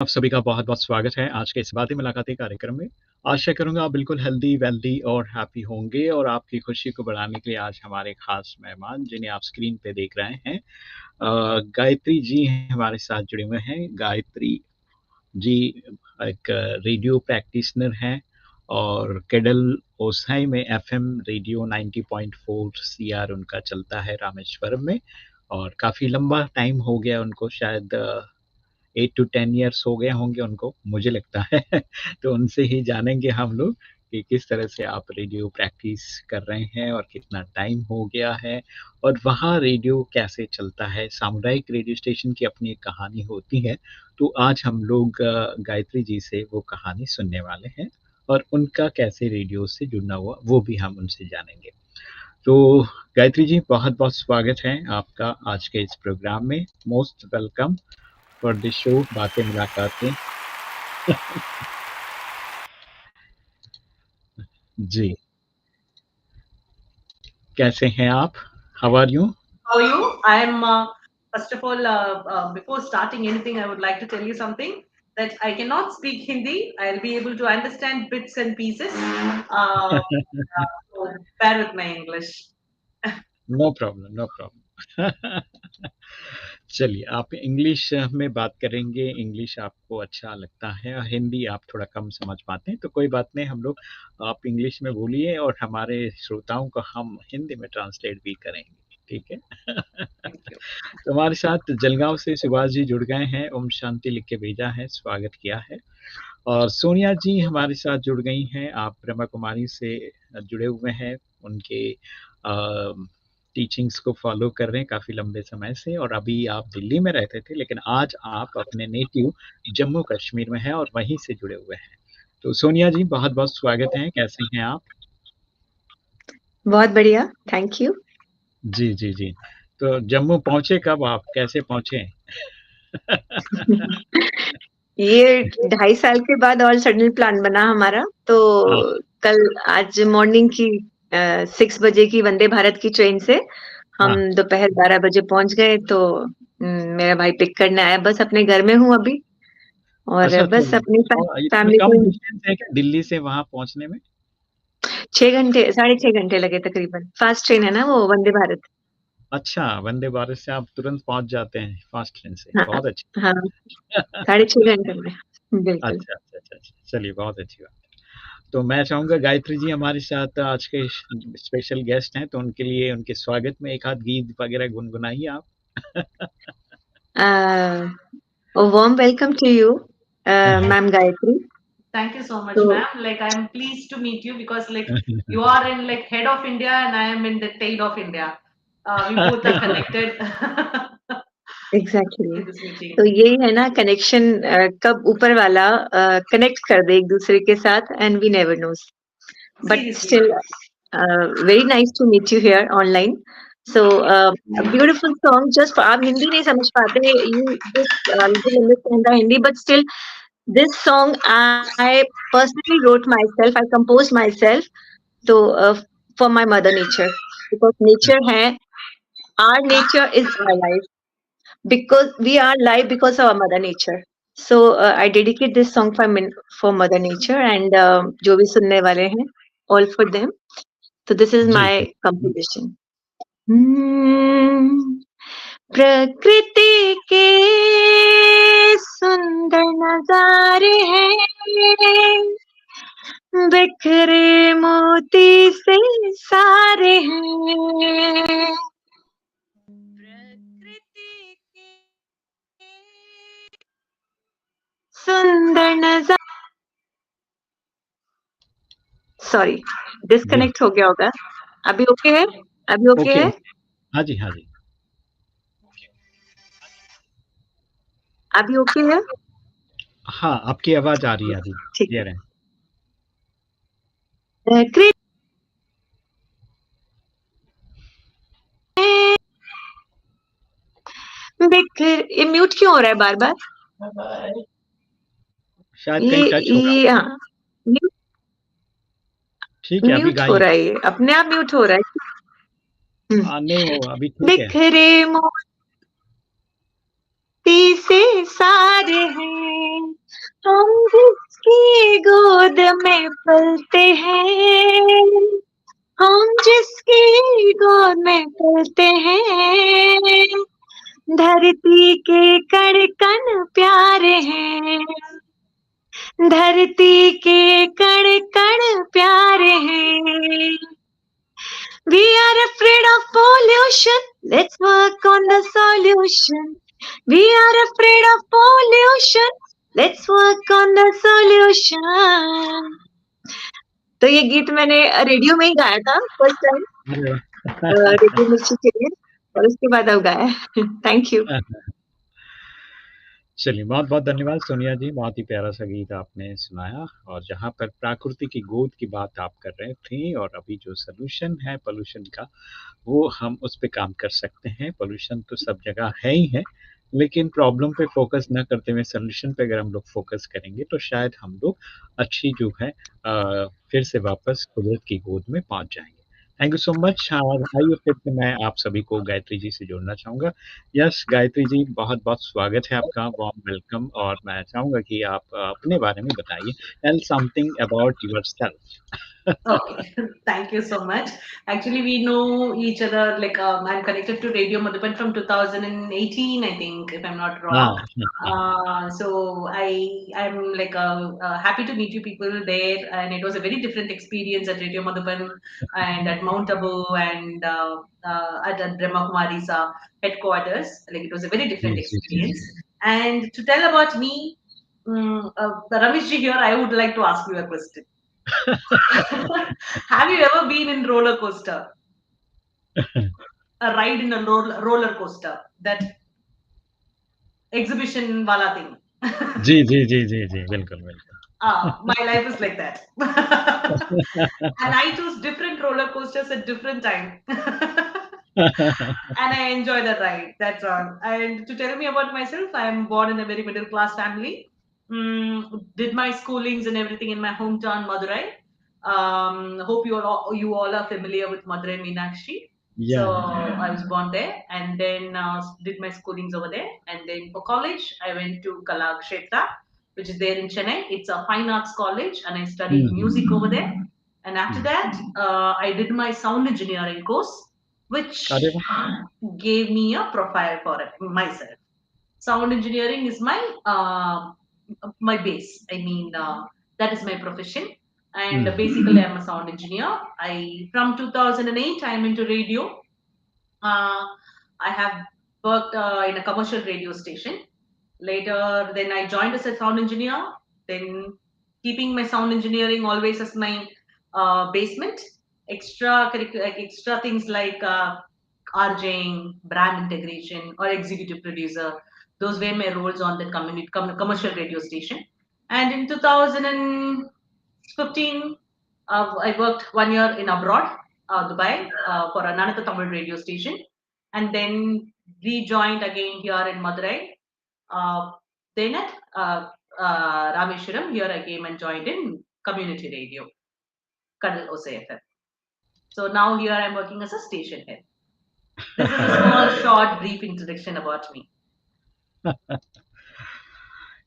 आप सभी का बहुत-बहुत स्वागत है आज के इस बातें मुलाकातें कार्यक्रम में। आशा करूँगा आप बिल्कुल हेल्दी, वेल्दी और हैप्पी होंगे और आपकी खुशी को बढ़ाने के लिए आज हमारे खास मेहमान जिन्हें आप स्क्रीन पे देख रहे हैं गायत्री जी हमारे साथ जुड़े हुए हैं। गायत्री जी एक रेडियो प्रैक्टिशनर हैं और केडल ओसाई में एफएम रेडियो 90.4 सीआर उनका चलता है रामेश्वरम में और काफ़ी लंबा टाइम हो गया उनको शायद 8 टू 10 इयर्स हो गए होंगे उनको, मुझे लगता है। तो उनसे ही जानेंगे हम लोग कि किस तरह से आप रेडियो प्रैक्टिस कर रहे हैं और कितना टाइम हो गया है और वहाँ रेडियो कैसे चलता है। सामुदायिक रेडियो स्टेशन की अपनी एक कहानी होती है, तो आज हम लोग गायत्री जी से वो कहानी सुनने वाले हैं और उनका कैसे रेडियो से जुड़ना हुआ, वो भी हम उनसे जानेंगे। तो गायत्री जी बहुत-बहुत स्वागत है आपका आज के इस प्रोग्राम में। Most welcome for the show बातें मुलाकातें। जी, कैसे हैं आप? How are you? How are you? I'm first of all, before starting anything, I would like to tell you something that I cannot speak Hindi. I'll be able to understand bits and pieces. So bear with my English. No problem, no problem. चलिए, आप English में बात करेंगे, English आपको अच्छा लगता है और हिंदी आप थोड़ा कम समझ पाते हैं, तो कोई बात नहीं हम लोग आप इंग्लिश में बोलिए और हमारे श्रोताओं को हम हिंदी में ट्रांसलेट भी करेंगे, ठीक है? Thank you. तो हमारे साथ जलगाँव से सुभाष जी जुड़ गए हैं, ओम शांति लिख के भेजा है, स्वागत किया है। और सोनिया जी हमारे साथ जुड़ गई हैं, आप ब्रह्मा कुमारी से जुड़े हुए हैं, उनके टीचिंग्स को फॉलो कर रहे हैं काफ़ी लंबे समय से और अभी आप दिल्ली में रहते थे, लेकिन आज आप अपने नेटिव जम्मू कश्मीर में हैं और वहीं से जुड़े हुए हैं। तो सोनिया जी बहुत-बहुत स्वागत है, कैसे हैं आप? बहुत बढ़िया, थैंक यू। जी, जी, जी। तो जम्मू पहुँचे कब आप? कैसे पहुँचे? ये 2.5 साल के बाद और सडन प्लान बना हमारा, तो हाँ, कल आज मॉर्निंग की 6 बजे की वंदे भारत की ट्रेन से हम हाँ। दोपहर 12 बजे पहुंच गए। तो मेरा भाई पिक करने आया, बस अपने घर में हूँ अभी और अच्छा तो बस अपनी इतना फैमिली कम को डिस्टेंस है क्या दिल्ली से वहाँ पहुँचने में? 6 घंटे 6.5 घंटे लगे तकरीबन। फास्ट ट्रेन है ना वो वंदे भारत। अच्छा, वंदे भारत से आप तुरंत पहुँच जाते हैं फास्ट ट्रेन से, हाँ बहुत अच्छी हाँ, बात। 6.5 घंटे में। बिल्कुल। अच्छा, अच्छा, अच्छा, अच्छा, चलिए बहुत अच्छी बात है। तो मैं चाहूँगा गायत्री जी हमारे साथ आज के स्पेशल गेस्ट हैं, तो उनके लिए उनके स्वागत में एक आध गीत वगैरह गुनगुनाइए आप। A warm welcome to you, Ma'am Gayatri. Thank you so much, तो ma'am. Like I'm pleased to meet you because like you are in like head of India and I am in the tail of India. We both are connected exactly in this meeting. तो यही है ना connection, कब ऊपर वाला connect कर दे एक दूसरे के साथ, and we never knows, but Seriously. Still very nice to meet you here online. So beautiful song, just आप हिंदी नहीं समझ पाते, you just little understand the Hindi, but still this song I personally wrote myself, I composed myself, so for my mother nature, because nature hai, our nature is our life, because we are live because of our mother nature. So I dedicate this song for mother nature, and jo bhi sunne wale hain, all for them. So this is जी, my जी। composition. प्रकृति के सुंदर नजारे हैं, बिखरे मोती से सारे हैं। प्रकृति के सुंदर नजारे, सॉरी जी, डिस्कनेक्ट हो गया होगा। अभी ओके है? अभी ओके ओके, है? ओके। हाँ जी, हाँ जी। अभी ओके है? हाँ, आपकी आवाज़ आ रही है अभी, ठीक क्लियर है। है। बिखर, ये म्यूट क्यों हो रहा है बार बार? शायद कहीं टच हो रहा ये होगा। हाँ, म्यूट ठीक है, अभी म्यूट हो गाइए। रहा है, ये अपने आप म्यूट हो रहा है। नहीं वो अभी ठीक है। बिखरे मोती धरती से सारे हैं, हम जिसकी गोद में पलते हैं, हम जिसकी गोद में पलते हैं, धरती के कण कण प्यारे हैं, धरती के कण कण प्यारे हैं. We are afraid of pollution. Let's work on the solution. We are afraid of pollution. Let's work on the solution. तो ये गीत मैंने रेडियो में ही गाया था फर्स्ट टाइम, अरे वाह! रेडियो मिर्ची के लिए, और उसके बाद अब गाया है. Thank you. चलिए, बहुत-बहुत धन्यवाद सोनिया जी, बहुत ही प्यारा-सा गीत आपने सुनाया और जहाँ पर प्रकृति की गोद की बात आप कर रहे थे और अभी जो सॉल्यूशन है पॉल्यूशन का, वो हम उस पे काम कर सकते हैं। पॉल्यूशन तो सब जगह है ही है, लेकिन प्रॉब्लम पे फ़ोकस ना करते हुए सॉल्यूशन पे अगर हम लोग फ़ोकस करेंगे, तो शायद हम लोग अच्छी जो है फिर से वापस कुदरत की गोद में पहुँच जाएँगे। थैंक यू सो मच और आइए फिर से मैं आप सभी को गायत्री जी से जोड़ना चाहूँगा। यस, गायत्री जी बहुत-बहुत स्वागत है आपका, वार्म वेलकम और मैं चाहूँगा कि आप अपने बारे में बताइए। Tell something about yourself. Okay, thank you so much. Actually, we know each other. Like I'm connected to Radio Madhuban from 2018, I think, if I'm not हाँ, wrong. हाँ, हाँ। So I'm like happy to meet you people there, and it was a very different experience at Radio Madhuban and at Mount Abu and at Brahma Kumari's headquarters. Like it was a very ji, different ji, ji, experience. Ji. And to tell about me, Ramesh ji here, I would like to ask you a question. Have you ever been in roller coaster? A ride in a roller coaster, that exhibition wala thing. जी, जी, जी, जी, जी, बिल्कुल, बिल्कुल। My life is like that. And I choose different roller coasters at different time. And I enjoy the ride. That's all. And to tell me about myself, I am born in a very middle class family. Did my schoolings and everything in my hometown, Madurai. Hope you all are familiar with Madurai Meenakshi. या, So या, या। I was born there, and then did my schoolings over there. And then for college, I went to Kalakshetra, which is there in Chennai. It's a fine arts college, and I hmm, studied hmm, music over there. And after hmm. that, I did my sound engineering course, अरे which वाह! gave me a profile for it myself. Sound engineering is my base. I mean, that is my profession, and hmm, basically, I'm a sound engineer. I from 2008, I'm into radio. I have worked in a commercial radio station. Later, then I joined as a sound engineer. Then, keeping my sound engineering always as my basement. Extra things like RJing, brand integration, or executive producer. Those were my roles on the commercial radio station. And in 2015, I worked 1 year in abroad, Dubai, for another Tamil radio station, and then rejoined again here in Madurai. Uh, then at Rameshwaram, here I came and joined in community radio, Kadal OCFM. So now here I'm working as a station head. This is a small, short, brief introduction about me.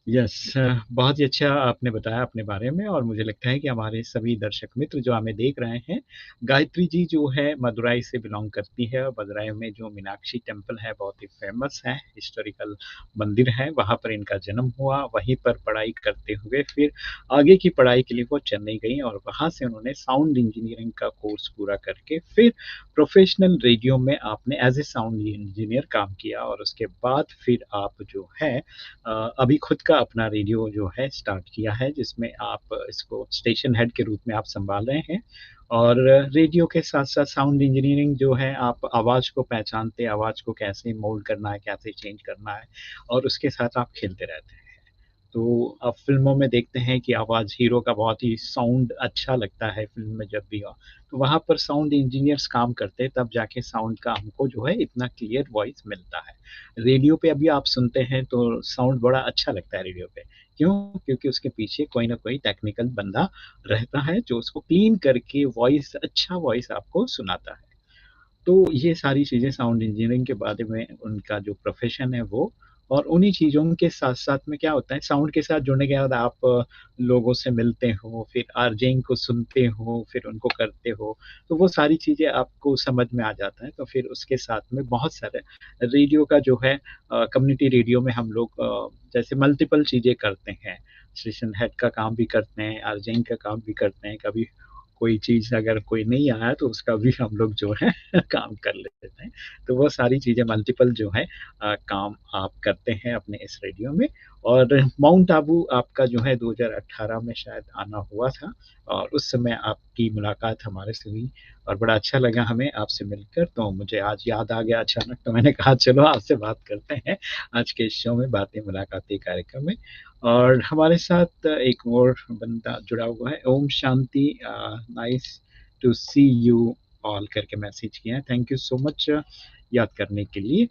Yes बहुत ही अच्छा आपने बताया अपने बारे में और मुझे लगता है कि हमारे सभी दर्शक मित्र जो हमें देख रहे हैं, गायत्री जी जो है मदुराई से बिलॉन्ग करती है और मदुराई में जो मीनाक्षी टेम्पल है बहुत ही फेमस है, हिस्टोरिकल मंदिर है, वहाँ पर इनका जन्म हुआ, वहीं पर पढ़ाई करते हुए फिर आगे की पढ़ाई के लिए वो चेन्नई गई और वहाँ से उन्होंने साउंड इंजीनियरिंग का कोर्स पूरा करके फिर प्रोफेशनल रेडियो में आपने एज़ ए साउंड इंजीनियर काम किया और उसके बाद फिर आप जो है अभी खुद का अपना रेडियो जो है स्टार्ट किया है जिसमें आप इसको स्टेशन हेड के रूप में आप संभाल रहे हैं और रेडियो के साथ-साथ साउंड इंजीनियरिंग जो है आप आवाज़ को पहचानते, आवाज़ को कैसे मोल्ड करना है, कैसे चेंज करना है और उसके साथ आप खेलते रहते हैं। तो अब फ़िल्मों में देखते हैं कि आवाज़ हीरो का बहुत ही साउंड अच्छा लगता है फ़िल्म में जब भी हो, तो वहाँ पर साउंड इंजीनियर्स काम करते हैं तब जाके साउंड का हमको जो है इतना क्लियर वॉइस मिलता है। रेडियो पे अभी आप सुनते हैं तो साउंड बड़ा अच्छा लगता है रेडियो पे, क्यों? क्योंकि उसके पीछे कोई न कोई टेक्निकल बंदा रहता है जो उसको क्लीन करके वॉइस अच्छा वॉइस आपको सुनाता है। तो ये सारी चीज़ें साउंड इंजीनियरिंग के बारे में उनका जो प्रोफ़ेशन है वो और उन्हीं चीज़ों के साथ-साथ में क्या होता है, साउंड के साथ जुड़ने के बाद आप लोगों से मिलते हो, फिर आरजेइंग को सुनते हो, फिर उनको करते हो, तो वो सारी चीज़ें आपको समझ में आ जाता है। तो फिर उसके साथ में बहुत सारे रेडियो का जो है कम्युनिटी रेडियो में हम लोग जैसे मल्टीपल चीज़ें करते हैं। स्टेशन हेड का काम भी करते हैं, आरजेइंग का काम भी करते हैं, कभी कोई चीज़ अगर कोई नहीं आया तो उसका भी हम लोग जो है काम कर लेते हैं। तो वो सारी चीज़ें मल्टीपल जो है काम आप करते हैं अपने इस रेडियो में। और माउंट आबू आपका जो है 2018 में शायद आना हुआ था और उस समय आपकी मुलाकात हमारे से हुई और बड़ा अच्छा लगा हमें आपसे मिलकर। तो मुझे आज याद आ गया अचानक, तो मैंने कहा चलो आपसे बात करते हैं आज के इस शो में, बातें मुलाकातें कार्यक्रम में। और हमारे साथ एक और बंदा जुड़ा हुआ है, Om Shanti, nice to see you all करके मैसेज किया है। थैंक यू सो मच याद करने के लिए।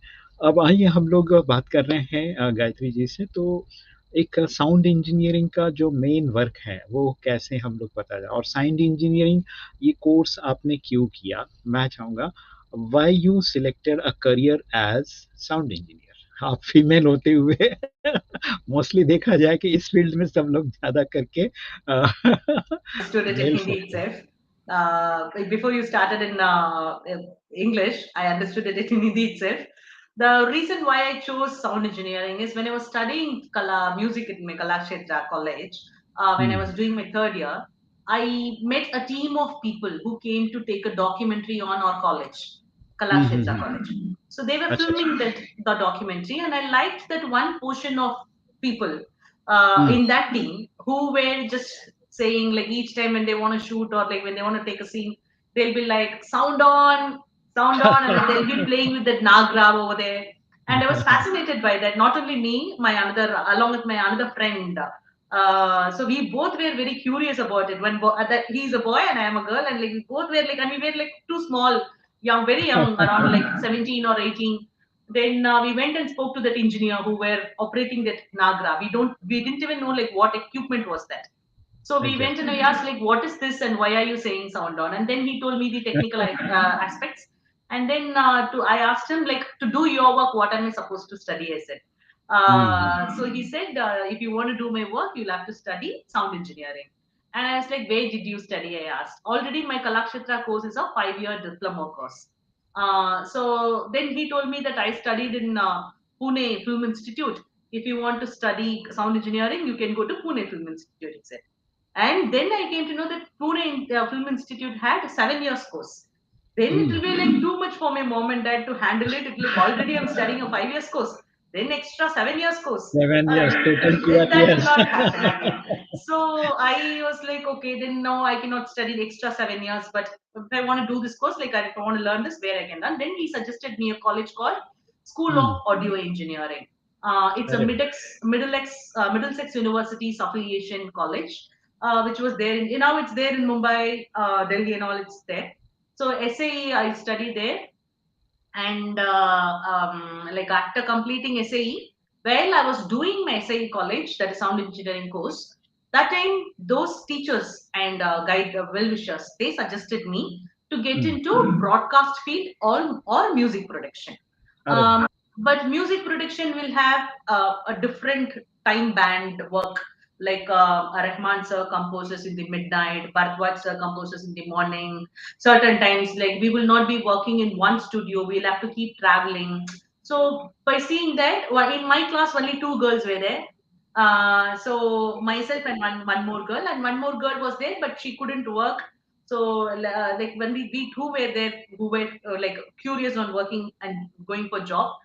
अब आइए हम लोग बात कर रहे हैं गायत्री जी से। तो एक साउंड इंजीनियरिंग का जो मेन वर्क है वो कैसे हम लोग बता जाए, और साउंड इंजीनियरिंग ये कोर्स आपने क्यों किया, मैं चाहूँगा why you selected a career as sound engineer. आप फीमेल होते हुए मोस्टली देखा जाए कि इस फील्ड में सब लोग ज़्यादा करके Understood it in males Hindi होते हैं। itself. Before you started in English, I understood it in Hindi itself. The reason why I chose sound engineering is when I was studying music in my Kalakshetra college, when I hmm, was doing my third year, I met a team of people who came to take a documentary on our college, hmm, hmm, Kalakshetra hmm. college. So they were अच्छा, अच्छा। filming the documentary, and I liked that one portion of people hmm. in that team who were just saying like each time when they want to shoot or like when they want to take a scene, they'll be like sound on, and then they'll be playing with that nagra over there. And I was fascinated by that. Not only me, my another along with my another friend. So we both were very curious about it. That he's a boy and I am a girl, and like we both were like, and we were like too small, young, very young, around like 17 or 18. Then we went and spoke to that engineer who were operating that nagra. We didn't even know like what equipment was that. So we went and I exactly. asked like, what is this and why are you saying sound on? And then he told me the technical aspects. And then I asked him like, to do your work, what am I supposed to study? I said. Hmm, hmm. So he said, if you want to do my work, you'll have to study sound engineering. And I was like, where did you study? I asked. Already my Kalakshetra course is a 5-year diploma course. So then he told me that I studied in Pune Film Institute. If you want to study sound engineering, you can go to Pune Film Institute, he said. And then I came to know that Pune Film Institute had a 7 years course. Then it hmm, will be like too much for my mom and dad to handle it. It like already I'm studying a 5 years course, then extra 7 years course. 7 years, total 12 That will years. not happen again. So I was like, okay, then no, I cannot study the extra 7 years. But if I want to do this course, like if I want to learn this, where I can learn. Then he suggested me a college called School of hmm, Audio Engineering. It's a अरे वाह! Middlesex University's affiliation college, which was there now it's there in Mumbai, Delhi, and all. It's there. So SAE I studied there, and like after completing SAE, while I was doing my SAE college, that is sound engineering course, that time those teachers and guide well-wishers, they suggested me to get hmm, into broadcast field or music production. अरे वाह! um, but music production will have a different time band work, like Rahman sir composes in the midnight, Bharadwaj sir composes in the morning. Certain times, like we will not be working in one studio, we'll have to keep traveling. So by seeing that, well, in my class only two girls were there. So myself and one more girl, and one more girl was there, but she couldn't work. So like when we two were there, who were like curious on working and going for job,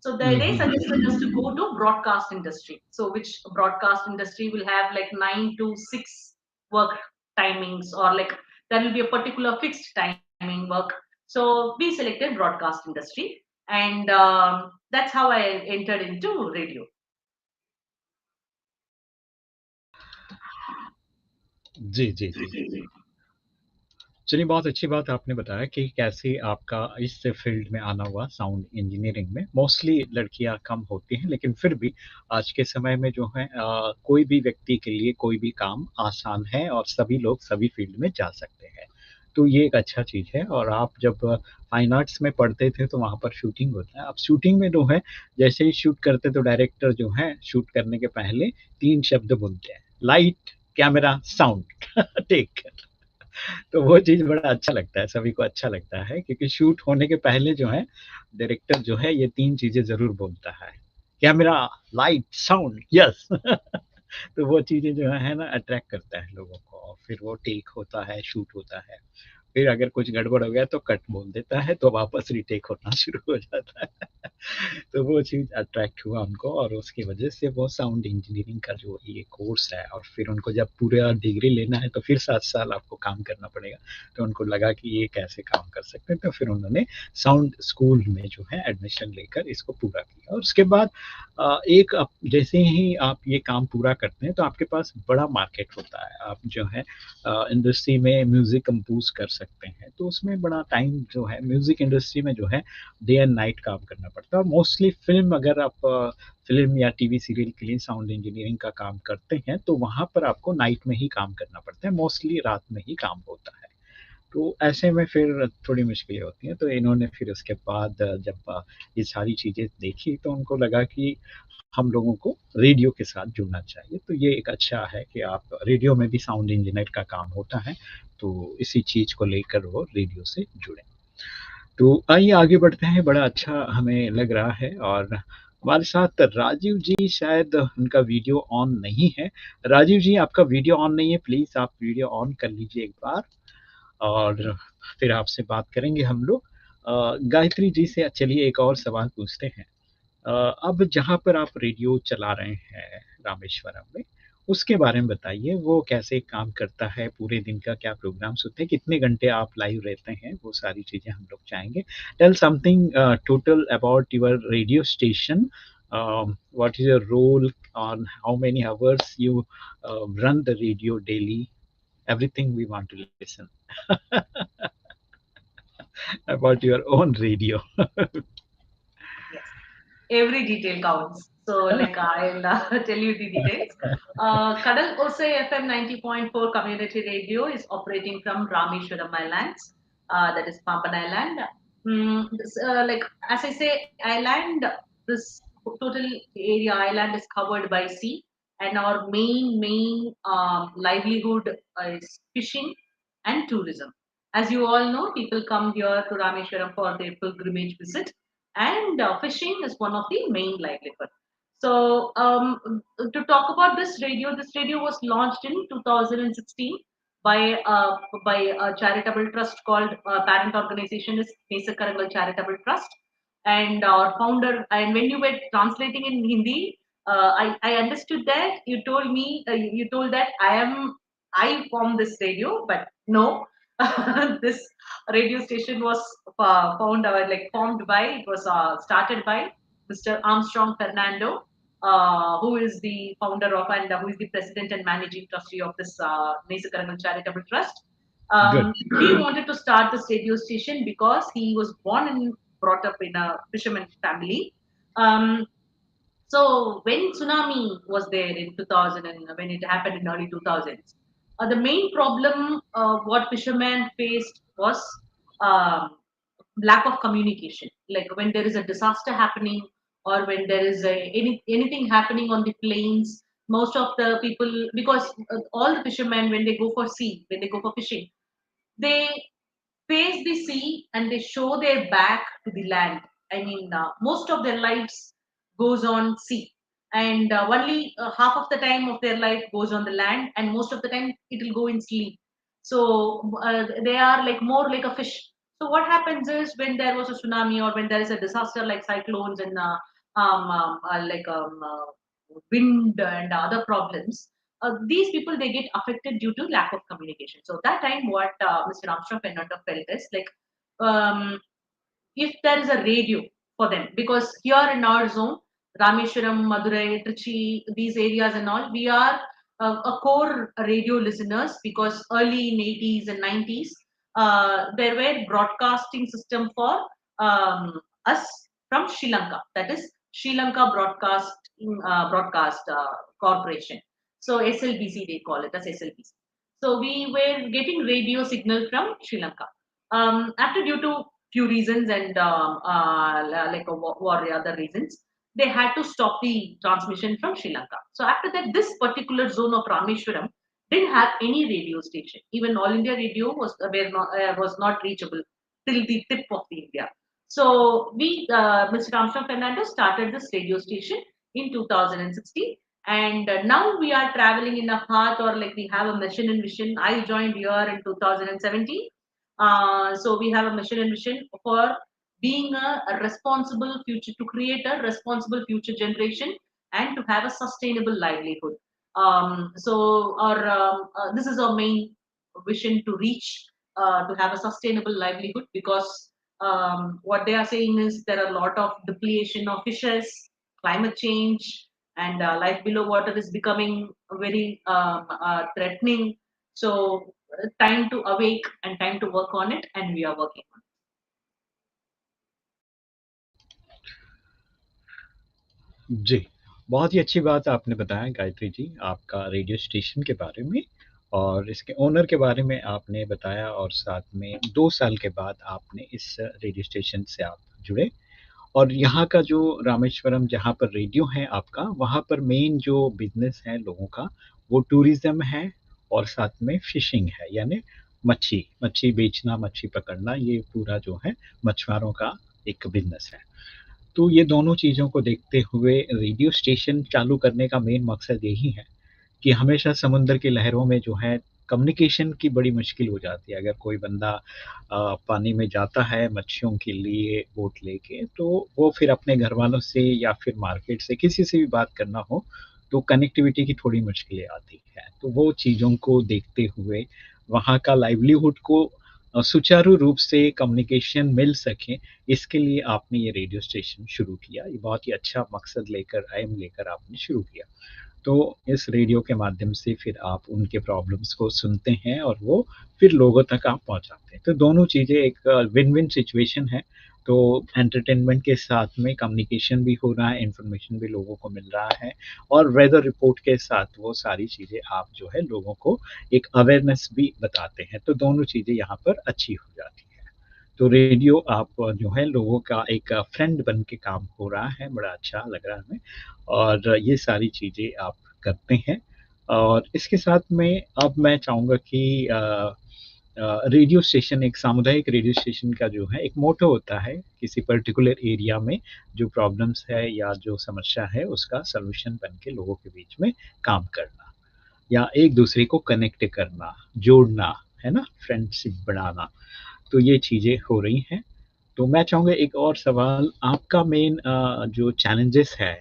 so hmm, they hmm, hmm. suggested us to go to broadcast industry. So which broadcast industry will have like 9 to 6 work timings, or like there will be a particular fixed timing work. So we selected broadcast industry, and that's how I entered into radio. जी, जी, जी। चलिए, बहुत अच्छी बात आपने बताया कि कैसे आपका इस फील्ड में आना हुआ साउंड इंजीनियरिंग में। मोस्टली लड़कियाँ कम होती हैं, लेकिन फिर भी आज के समय में जो है कोई भी व्यक्ति के लिए कोई भी काम आसान है और सभी लोग सभी फील्ड में जा सकते हैं। तो ये एक अच्छा चीज़ है। और आप जब फाइन आर्ट्स में पढ़ते थे तो वहाँ पर शूटिंग होता है। अब शूटिंग में जो है, जैसे ही शूट करते तो डायरेक्टर जो है शूट करने के पहले 3 शब्द बोलते हैं, लाइट, कैमरा, साउंड टेक। तो वो चीज़ बड़ा अच्छा लगता है, सभी को अच्छा लगता है, क्योंकि शूट होने के पहले जो है डायरेक्टर जो है ये 3 चीज़ें ज़रूर बोलता है, कैमरा, लाइट, साउंड, यस। तो वो चीज़ें जो है ना अट्रैक्ट करता है लोगों को, और फिर वो टेक होता है, शूट होता है। फिर अगर कुछ गड़बड़ हो गया तो कट बोल देता है, तो वापस रीटेक होना शुरू हो जाता है। तो वो चीज़ अट्रैक्ट हुआ उनको, और उसकी वजह से वो साउंड इंजीनियरिंग का जो ये कोर्स है, और फिर उनको जब पूरा डिग्री लेना है तो फिर 7 साल आपको काम करना पड़ेगा। तो उनको लगा कि ये कैसे काम कर सकते हैं, तो फिर उन्होंने साउंड स्कूल में जो है एडमिशन लेकर इसको पूरा किया। और उसके बाद एक जैसे ही आप ये काम पूरा करते हैं तो आपके पास बड़ा मार्केट होता है। आप जो है इंडस्ट्री में म्यूज़िक कंपोज़ कर सकते हैं, तो उसमें बड़ा टाइम जो है म्यूज़िक इंडस्ट्री में जो है डे एंड नाइट काम करना पड़ता है। और मोस्टली फ़िल्म, अगर आप फ़िल्म या टीवी सीरियल के लिए साउंड इंजीनियरिंग का काम करते हैं, तो वहाँ पर आपको नाइट में ही काम करना पड़ता है, मोस्टली रात में ही काम होता है। तो ऐसे में फिर थोड़ी मुश्किलें होती हैं। तो इन्होंने फिर उसके बाद जब ये सारी चीज़ें देखी तो उनको लगा कि हम लोगों को रेडियो के साथ जुड़ना चाहिए। तो ये एक अच्छा है कि आप रेडियो में भी साउंड इंजीनियर का काम होता है, तो इसी चीज़ को लेकर वो रेडियो से जुड़े। तो आइए आगे बढ़ते हैं, बड़ा अच्छा हमें लग रहा है। और हमारे साथ राजीव जी, शायद उनका वीडियो ऑन नहीं है। राजीव जी, आपका वीडियो ऑन नहीं है, प्लीज़ आप वीडियो ऑन कर लीजिए एक बार, और फिर आपसे बात करेंगे हम लोग। गायत्री जी से चलिए एक और सवाल पूछते हैं। अ, अब जहाँ पर आप रेडियो चला रहे हैं रामेश्वरम में, उसके बारे में बताइए, वो कैसे काम करता है, पूरे दिन का क्या प्रोग्राम्स होते हैं, कितने घंटे आप लाइव रहते हैं, वो सारी चीज़ें हम लोग चाहेंगे। Tell something total about your radio station, what is your role, on how many hours you run the radio daily, everything we want to listen about your own radio. Yes. Every detail counts. So, like, I'll tell you the details. Kadal Osai FM 90.4 community radio is operating from Rameshwaram Islands, that is Pampan Island. Like, as I say, island, this total area island is covered by sea, and our main livelihood is fishing and tourism. As you all know, people come here to Rameshwaram for their pilgrimage visit, and fishing is one of the main livelihood. So, to talk about this radio was launched in 2016 by a charitable trust called parent organization is Nesakarangal Charitable Trust, and our founder. And when you were translating in Hindi, I understood that you told me you told that I formed this radio, but no, this radio station was formed by, it was started by Mr. Armstrong Fernando, who is the founder of and who is the president and managing trustee of this Nesakarangal Charitable Trust. Good. He wanted to start this radio station because he was born and brought up in a fisherman family. Um, so when tsunami was there in 2000, and when it happened in early 2000s, the main problem what fishermen faced was um, lack of communication. Like when there is a disaster happening, or when there is anything happening on the plains, most of the people, because all the fishermen, when they go for fishing, they face the sea and they show their back to the land. I mean, most of their lives goes on sea, and only half of the time of their life goes on the land, and most of the time it will go in sleep. So they are like more like a fish. So what happens is when there was a tsunami, or when there is a disaster like cyclones and wind and other problems, these people they get affected due to lack of communication. So that time, what Mr. Armstrong Fernando felt is like, um, if there is a radio for them, because here in our zone, Rameshwaram, Madurai, Trichy, these areas and all, we are a core radio listeners, because early in 80s and 90s, there were broadcasting system for us from Sri Lanka, that is Sri Lanka Broadcast Corporation. So SLBC, they call it as SLBC. So we were getting radio signal from Sri Lanka. After due to few reasons and like a war or other reasons, they had to stop the transmission from Sri Lanka. So after that, this particular zone of Rameshwaram didn't have any radio station. Even All India Radio was not reachable till the tip of the India. So Mr. Ramshaw Fernando started this radio station in 2016, and now we are traveling in a path, or like we have a mission and vision. I joined here in 2017, so we have a mission and vision for being a responsible future, to create a responsible future generation and to have a sustainable livelihood. So our this is our main vision, to reach to have a sustainable livelihood, because what they are saying is there are a lot of depletion of fishes, climate change, and life below water is becoming very threatening. So time to awake and time to work on it, and we are working on जी, बहुत ही अच्छी बात आपने बताया गायत्री जी, आपका radio station के बारे में और इसके ओनर के बारे में आपने बताया और साथ में 2 साल के बाद आपने इस रेडियो स्टेशन से आप जुड़े और यहाँ का जो रामेश्वरम जहाँ पर रेडियो है आपका, वहाँ पर मेन जो बिज़नेस है लोगों का, वो टूरिज़्म है और साथ में फ़िशिंग है, यानी मच्छी बेचना, मच्छी पकड़ना, ये पूरा जो है मछुआरों का एक बिज़नेस है। तो ये दोनों चीज़ों को देखते हुए रेडियो स्टेशन चालू करने का मेन मकसद यही है कि हमेशा समुद्र की लहरों में जो है कम्युनिकेशन की बड़ी मुश्किल हो जाती है। अगर कोई बंदा पानी में जाता है मच्छियों के लिए बोट लेके, तो वो फिर अपने घरवालों से या फिर मार्केट से किसी से भी बात करना हो, तो कनेक्टिविटी की थोड़ी मुश्किलें आती हैं। तो वो चीज़ों को देखते हुए वहाँ का लाइवलीहुड को सुचारू रूप से कम्युनिकेशन मिल सके, इसके लिए आपने ये रेडियो स्टेशन शुरू किया। ये बहुत ही अच्छा मकसद लेकर, एम लेकर आपने शुरू किया। तो इस रेडियो के माध्यम से फिर आप उनके प्रॉब्लम्स को सुनते हैं और वो फिर लोगों तक आप पहुँचाते हैं। तो दोनों चीज़ें एक विन-विन सिचुएशन है। तो एंटरटेनमेंट के साथ में कम्युनिकेशन भी हो रहा है, इन्फॉर्मेशन भी लोगों को मिल रहा है और वेदर रिपोर्ट के साथ वो सारी चीज़ें आप जो है लोगों को एक अवेयरनेस भी बताते हैं। तो दोनों चीज़ें यहाँ पर अच्छी हो जाती हैं। तो रेडियो आप जो है लोगों का एक फ्रेंड बन के काम हो रहा है, बड़ा अच्छा लग रहा है हमें और ये सारी चीज़ें आप करते हैं। और इसके साथ में अब मैं चाहूँगा कि रेडियो स्टेशन एक सामुदायिक रेडियो स्टेशन का जो है एक मोटो होता है, किसी पर्टिकुलर एरिया में जो प्रॉब्लम्स है या जो समस्या है उसका सॉल्यूशन बन के लोगों के बीच में काम करना या एक-दूसरे को कनेक्ट करना, जोड़ना, है ना? फ्रेंडशिप बढ़ाना। तो ये चीज़ें हो रही हैं। तो मैं चाहूँगा एक और सवाल आपका मेन जो चैलेंजेस है,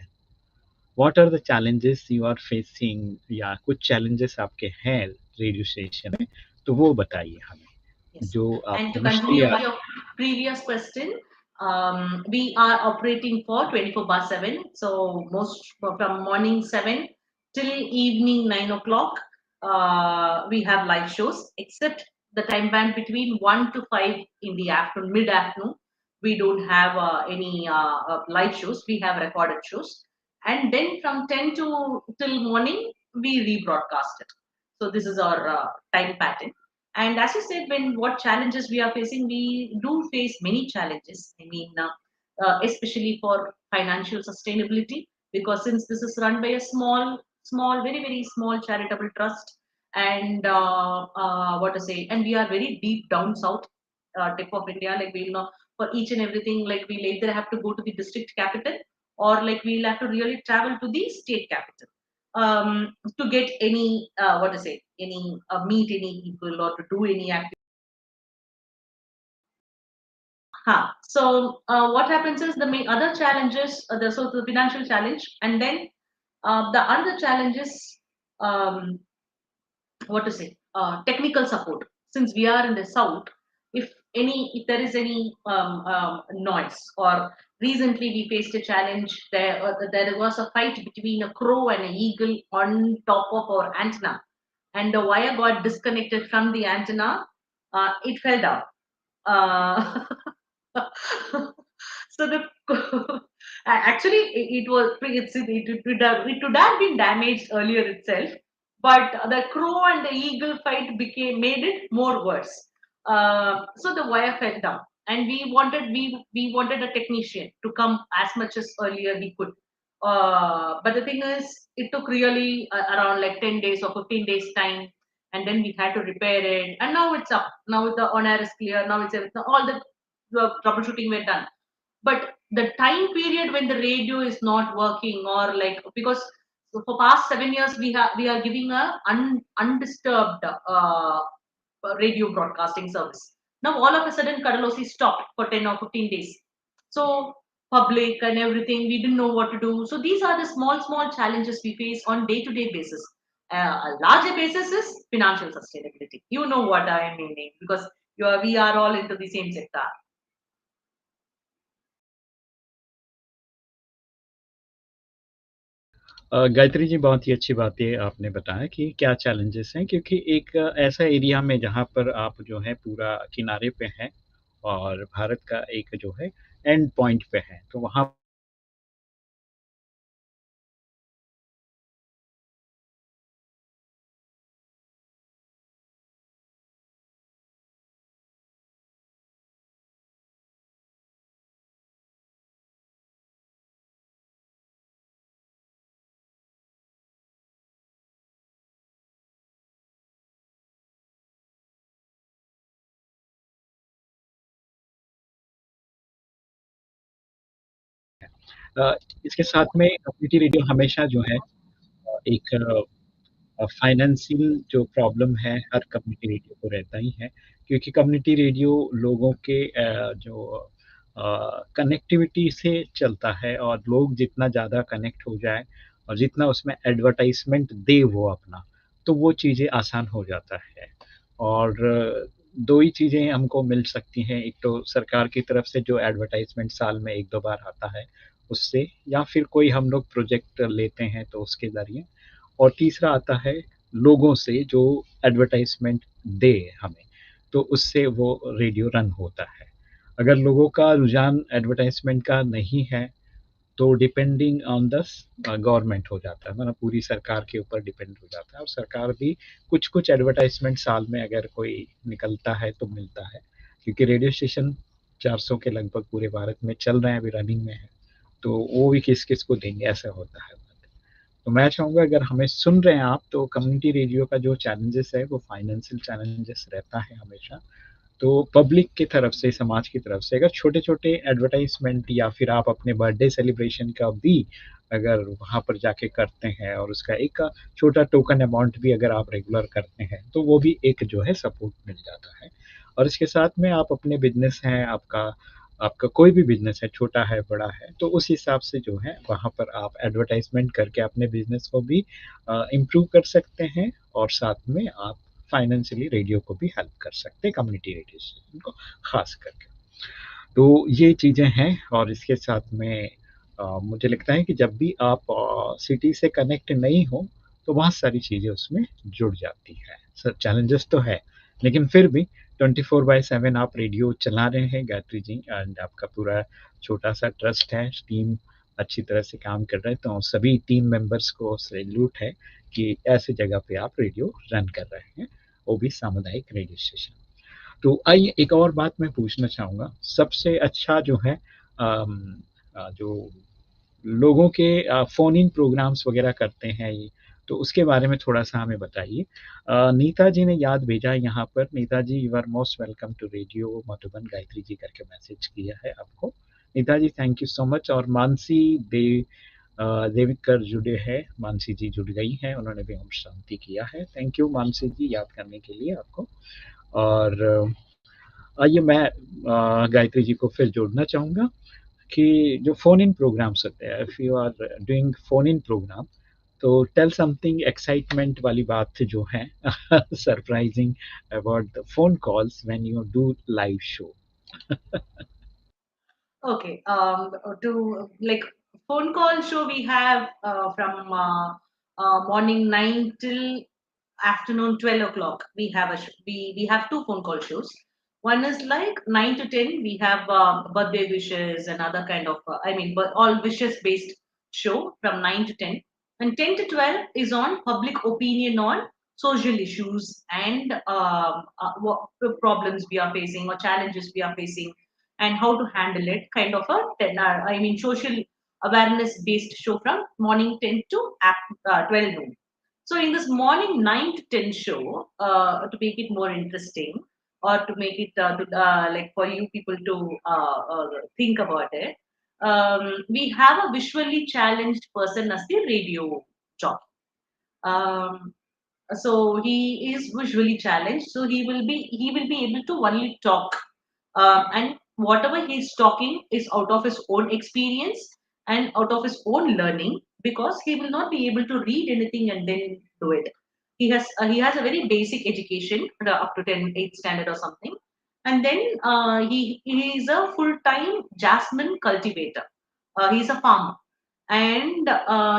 what are the challenges you are facing या कुछ चैलेंजेस आपके हैं रेडियो स्टेशन में, तो वो बताइए हमें, Yes. जो And आपको to मुश्किलें continue uh with your previous question, we are operating for 24 bar 7. So most from morning 7 till evening 9 o'clock, we have live shows, except the time band between 1 to 5 in the afternoon, mid afternoon. We don't have any live shows. We have recorded shows. And then from 10 to till morning, we rebroadcast it. So this is our time pattern. And as you said, when what challenges we are facing, we do face many challenges. I mean, especially for financial sustainability, because since this is run by a very, very small charitable trust, and what to say, and we are very deep down south tip of India, like we'll know for each and everything, like we'll either have to go to the district capital or like we'll have to really travel to the state capital to get any what to say, any meet any people or to do any activity. So what happens is the main other challenges, the financial challenge, and then the other challenges, um, what to say, technical support. Since we are in the south, if there is any noise, or recently we faced a challenge, there was a fight between a crow and an eagle on top of our antenna, and the wire got disconnected from the antenna. It fell down. uh, so the actually it would have been damaged earlier itself, but the crow and the eagle fight became made it more worse. So the wire fell down, and we wanted a technician to come as much as earlier he could. But the thing is, it took really around like 10 days or 15 days time, and then we had to repair it. And now it's up. Now the on air is clear. Now it's all the troubleshooting were done. But the time period when the radio is not working, or like, because so for past 7 years we are giving a undisturbed radio broadcasting service. Now all of a sudden Kadalosi stopped for 10 or 15 days. So public and everything, we didn't know what to do. So these are the small challenges we face on day to day basis. A larger basis is financial sustainability. You know what I am meaning, because we are all into the same sector. Gayatri ji, बहुत ही अच्छी बातें आपने बताया कि क्या challenges हैं, क्योंकि एक ऐसा एरिया में जहाँ पर आप जो है पूरा किनारे पे हैं और भारत का एक जो है एंड पॉइंट पे हैं, तो वहाँ अ, इसके साथ में कम्युनिटी रेडियो हमेशा जो है एक फाइनेंशियल जो प्रॉब्लम है हर कम्युनिटी रेडियो को रहता ही है, क्योंकि कम्युनिटी रेडियो लोगों के जो कनेक्टिविटी से चलता है, और लोग जितना ज़्यादा कनेक्ट हो जाए और जितना उसमें एडवर्टाइजमेंट दे वो अपना, तो वो चीज़ें आसान हो जाता है। और दो ही चीज़ें हमको मिल सकती हैं, एक तो सरकार की तरफ से जो एडवर्टाइजमेंट साल में एक दो बार आता है उससे, या फिर कोई हम लोग प्रोजेक्ट लेते हैं तो उसके ज़रिए, और तीसरा आता है लोगों से जो एडवर्टाइजमेंट दे हमें, तो उससे वो रेडियो रन होता है। अगर लोगों का रुझान एडवर्टाइजमेंट का नहीं है, तो डिपेंडिंग ऑन द गवर्नमेंट हो जाता है, मतलब पूरी सरकार के ऊपर डिपेंड हो जाता है, और सरकार भी कुछ कुछ एडवर्टाइजमेंट साल में अगर कोई निकलता है तो मिलता है, क्योंकि रेडियो स्टेशन 400 के लगभग पूरे भारत में चल रहे हैं, अभी रनिंग में है, तो वो भी किस किस को देंगे, ऐसा होता है। तो मैं चाहूँगा अगर हमें सुन रहे हैं आप, तो कम्युनिटी रेडियो का जो चैलेंजेस है वो फाइनेंशियल चैलेंजेस रहता है हमेशा। तो पब्लिक की तरफ से, समाज की तरफ से अगर छोटे-छोटे एडवर्टाइज़मेंट या फिर आप अपने बर्थडे सेलिब्रेशन का भी अगर वहाँ पर जाके करते हैं, और उसका एक छोटा टोकन अमाउंट भी अगर आप रेगुलर करते हैं, तो वो भी एक जो है सपोर्ट मिल जाता है। और इसके साथ में आप अपने बिज़नेस हैं, आपका आपका कोई भी बिज़नेस है, छोटा है, बड़ा है, तो उस हिसाब से जो है वहाँ पर आप एडवर्टाइज़मेंट करके अपने बिज़नेस को भी इम्प्रूव कर सकते हैं, और साथ में आप फाइनेंशियली रेडियो को भी हेल्प कर सकते हैं, कम्युनिटी रेडियो स्टेशन को ख़ास करके। तो ये चीज़ें हैं, और इसके साथ में मुझे लगता है कि जब भी आप सिटी से कनेक्ट नहीं हो, तो बहुत सारी चीज़ें उसमें जुड़ जाती हैं। सब चैलेंजेस तो है, लेकिन फिर भी 24/7 आप रेडियो चला रहे हैं गायत्री जी, एंड आपका पूरा छोटा-सा ट्रस्ट है, टीम अच्छी तरह से काम कर रहा है, तो सभी टीम मेंबर्स को सैल्यूट है कि ऐसी जगह पे आप रेडियो रन कर रहे हैं, वो भी सामुदायिक रेडियो स्टेशन। तो आइए एक और बात मैं पूछना चाहूँगा, सबसे अच्छा जो है जो लोगों के फ़ोन इन प्रोग्राम्स वग़ैरह करते हैं ये, तो उसके बारे में थोड़ा-सा हमें बताइए। नीता जी ने याद भेजा है यहाँ पर, Nita ji you are most welcome to radio Madhuban, Gayatri ji करके मैसेज किया है आपको। Nita ji thank you so much, और मानसी देविकर जुड़े हैं, मानसी जी जुड़ गई हैं, उन्होंने भी ओम शांति किया है। थैंक यू मानसी जी याद करने के लिए आपको। और आइए मैं गायत्री जी को फिर जोड़ना चाहूँगा कि जो फ़ोन इन प्रोग्राम्स होते हैं, if you are doing phone in program, तो टेल समथिंग एक्साइटमेंट वाली बात जो है surprising about the phone calls when you do live show. Okay. To like phone call show we have from morning 9 till afternoon 12 o'clock. We have we have two phone call shows. One is like 9 to 10. We have birthday wishes and other kind of I mean, but all wishes based show from 9 to 10. And 10 to 12 is on public opinion on social issues and what problems we are facing or challenges we are facing and how to handle it. Kind of a 10, social awareness based show from morning 10 to 12 noon. So in this morning 9 to 10 show, to make it more interesting or to make it like for you people to think about it, we have a visually challenged person as the radio jockey. Um, so he is visually challenged, so he will be able to only talk, and whatever he's talking is out of his own experience and out of his own learning, because he will not be able to read anything and then do it. He has a very basic education up to 8th standard or something, and then he is a full time jasmine cultivator. He's a farmer, and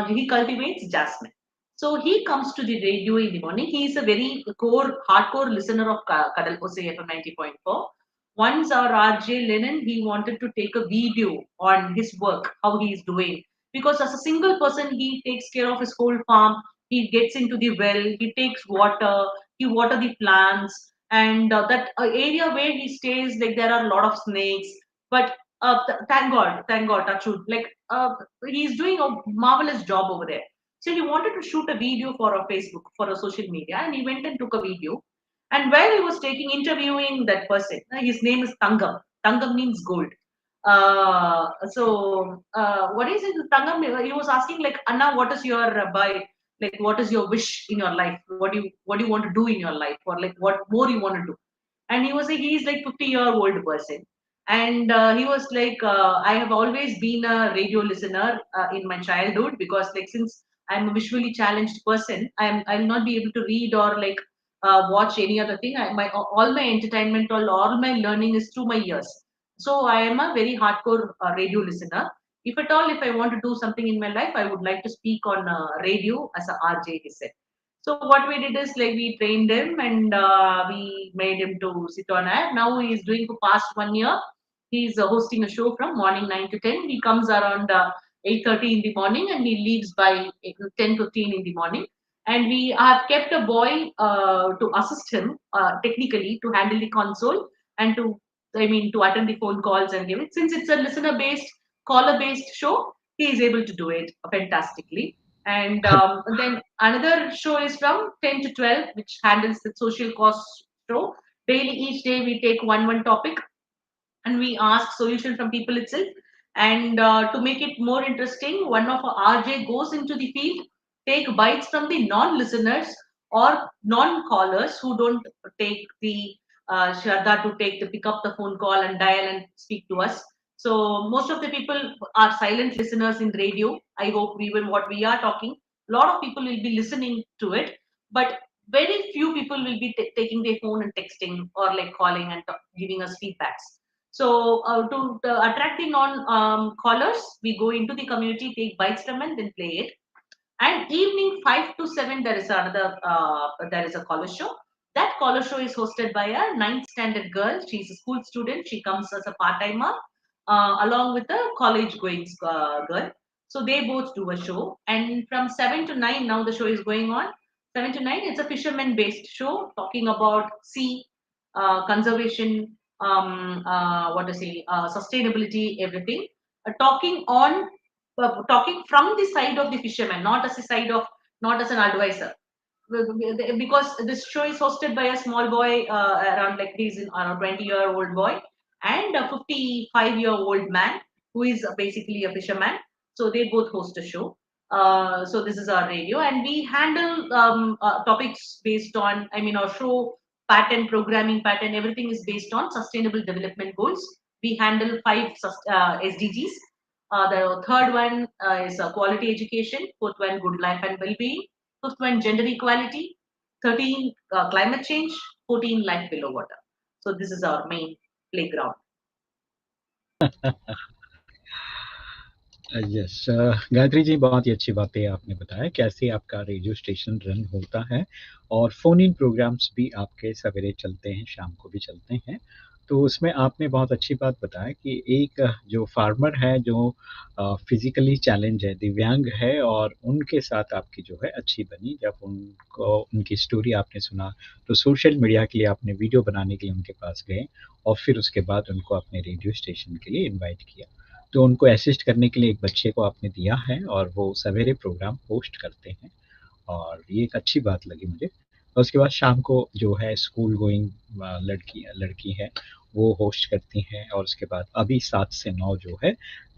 he cultivates jasmine. So he comes to the radio in the morning. He is a very hardcore listener of Kadal Ose FM 90.4. Once our RJ Lennon, he wanted to take a video on his work, how he is doing. Because as a single person, he takes care of his whole farm. He gets into the well, he takes water, he water the plants, and that area where he stays, like there are a lot of snakes. But thank God, touch wood, like he's doing a marvelous job over there. So he wanted to shoot a video for a Facebook, for a social media, and he went and took a video. And while he was interviewing that person, his name is Tangam. Tangam means gold. What is it? Tangam, he was asking like, Anna, what is your like, what is your wish in your life? What do you want to do in your life, or like what more you want to do? And he's like 50-year-old person, and he was like, I have always been a radio listener in my childhood, because like since I'm a visually challenged person, I'll not be able to read or like watch any other thing. All my entertainment, all my learning is through my ears. So I am a very hardcore radio listener. If at all, if I want to do something in my life, I would like to speak on radio as a RJ, he said. So what we did is like we trained him, and we made him to sit on air. Now he is doing for past 1 year. He's hosting a show from morning 9 to 10. He comes around 8:30 in the morning, and he leaves by 10:15 in the morning. And we have kept a boy to assist him technically to handle the console and to attend the phone calls and give it. Since it's a listener based, caller based show, he is able to do it fantastically. And then another show is from 10 to 12, which handles the social cause show. Daily, each day we take one topic, and we ask solution from people itself. And to make it more interesting, one of our RJ goes into the field, take bites from the non-listeners or non-callers who don't take the Shraddha to pick up the phone call and dial and speak to us. So most of the people are silent listeners in radio. I hope we will what we are talking. A lot of people will be listening to it, but very few people will be taking their phone and texting or like calling and giving us feedbacks. So to attract the non callers, we go into the community, take bites from and then play it. And evening 5 to 7, there is a caller show. That caller show is hosted by a ninth standard girl. She's a school student. She comes as a part timer along with a college going girl. So they both do a show. And from 7 to 9, now the show is going on. 7 to 9, it's a fisherman based show talking about sea, conservation, what to say, sustainability, everything. Talking from the side of the fisherman, not as a side of, not as an advisor. Because this show is hosted by a small boy, around like he's around 20-year-old boy, and a 55-year-old man who is basically a fisherman. So they both host a show. So this is our radio, and we handle topics based on, our show pattern, programming pattern, everything is based on sustainable development goals. We handle five SDGs. The third one is quality education. Fourth one, good life and well-being. Fifth one, gender equality. 13, climate change. 14, life below water. So this is our main playground. Yes Gayatri ji, बहुत ही अच्छी बातें आपने बताया कैसे आपका radio station run होता है और फ़ोन इन प्रोग्राम्स भी आपके सवेरे चलते हैं, शाम को भी चलते हैं। तो उसमें आपने बहुत अच्छी बात बताया कि एक जो फार्मर है जो फिज़िकली चैलेंज है, दिव्यांग है और उनके साथ आपकी जो है अच्छी बनी। जब उनको उनकी स्टोरी आपने सुना, तो सोशल मीडिया के लिए आपने वीडियो बनाने के लिए उनके पास गए और फिर उसके बाद उनको अपने रेडियो स्टेशन के लिए इनवाइट किया। तो उनको असिस्ट करने के लिए एक बच्चे को आपने दिया है और वो सवेरे प्रोग्राम होस्ट करते हैं और ये एक अच्छी बात लगी मुझे। और उसके बाद शाम को जो है स्कूल गोइंग लड़की लड़की है, वो होस्ट करती हैं और उसके बाद अभी 7 से 9 जो है,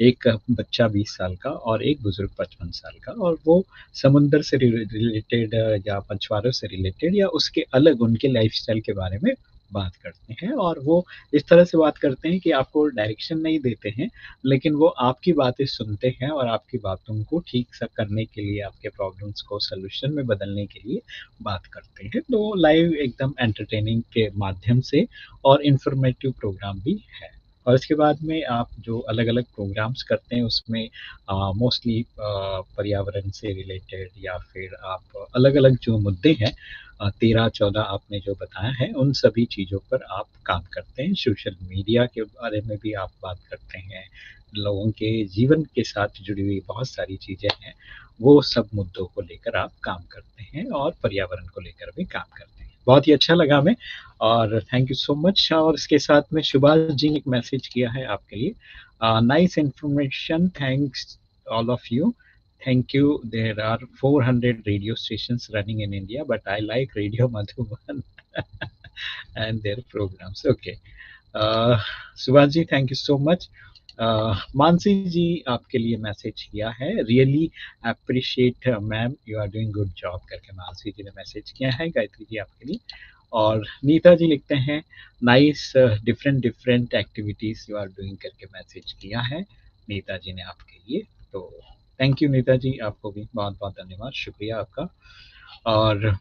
एक बच्चा 20 साल का और एक बुज़ुर्ग 55 साल का और वो समुंदर से रिलेटेड या मछुआरों से रिलेटेड या उसके अलग उनके लाइफ़स्टाइल के बारे में बात करते हैं और वो इस तरह से बात करते हैं कि आपको डायरेक्शन नहीं देते हैं, लेकिन वो आपकी बातें सुनते हैं और आपकी बातों को ठीक सा करने के लिए, आपके प्रॉब्लम्स को सॉल्यूशन में बदलने के लिए बात करते हैं। तो लाइव एकदम एंटरटेनिंग के माध्यम से और इन्फॉर्मेटिव प्रोग्राम भी है। और इसके बाद में आप जो अलग-अलग प्रोग्राम्स करते हैं उसमें मोस्टली पर्यावरण से रिलेटेड या फिर आप अलग-अलग जो मुद्दे हैं 13-14 आपने जो बताया है, उन सभी चीज़ों पर आप काम करते हैं। सोशल मीडिया के बारे में भी आप बात करते हैं, लोगों के जीवन के साथ जुड़ी हुई बहुत सारी चीज़ें हैं, वो सब मुद्दों को लेकर आप काम करते हैं और पर्यावरण को लेकर भी काम करते हैं। बहुत ही अच्छा लगा हमें और थैंक यू सो मच और इसके साथ में सुभाष जी ने एक मैसेज किया है आपके लिए। Nice information, thanks all of you. Thank you. There are 400 radio stations running in India, but I like Radio Madhuban and their programs. Okay. Subhash ji thank you so much. Mansi ji आपके लिए मैसेज किया है, really appreciate ma'am, you are doing good job करके मानसी जी ने message किया है गायत्री जी आपके लिए। और नीता जी लिखते हैं nice different different activities you are doing करके मैसेज किया है नीता जी ने आपके लिए। तो थैंक यू नीता जी, आपको भी बहुत बहुत धन्यवाद, शुक्रिया आपका। और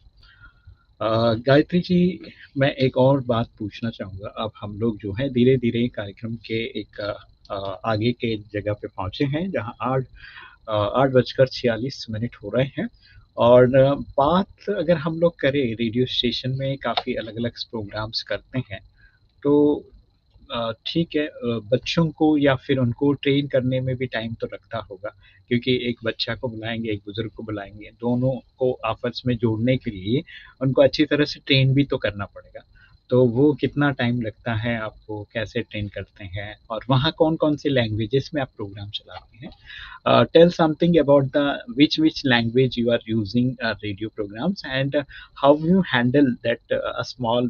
गायत्री जी, मैं एक और बात पूछना चाहूँगा। अब हम लोग जो है धीरे-धीरे कार्यक्रम के एक आगे के जगह पे पहुँचे हैं जहाँ 8 बजकर 46 मिनट हो रहे हैं और बात अगर हम लोग करें रेडियो स्टेशन में काफ़ी अलग-अलग प्रोग्राम्स करते हैं, तो ठीक है बच्चों को या फिर उनको ट्रेन करने में भी टाइम तो लगता होगा क्योंकि एक बच्चा को बुलाएँगे, एक बुज़ुर्ग को बुलाएँगे, दोनों को आपस में जोड़ने के लिए उनको अच्छी तरह से ट्रेन भी तो करना पड़ेगा। तो वो कितना टाइम लगता है, आपको कैसे ट्रेन करते हैं और वहाँ कौन-कौन से लैंग्वेजेज़ में आप प्रोग्राम चलाते हैं? Tell something about the which language you are using radio programs and how you handle that a small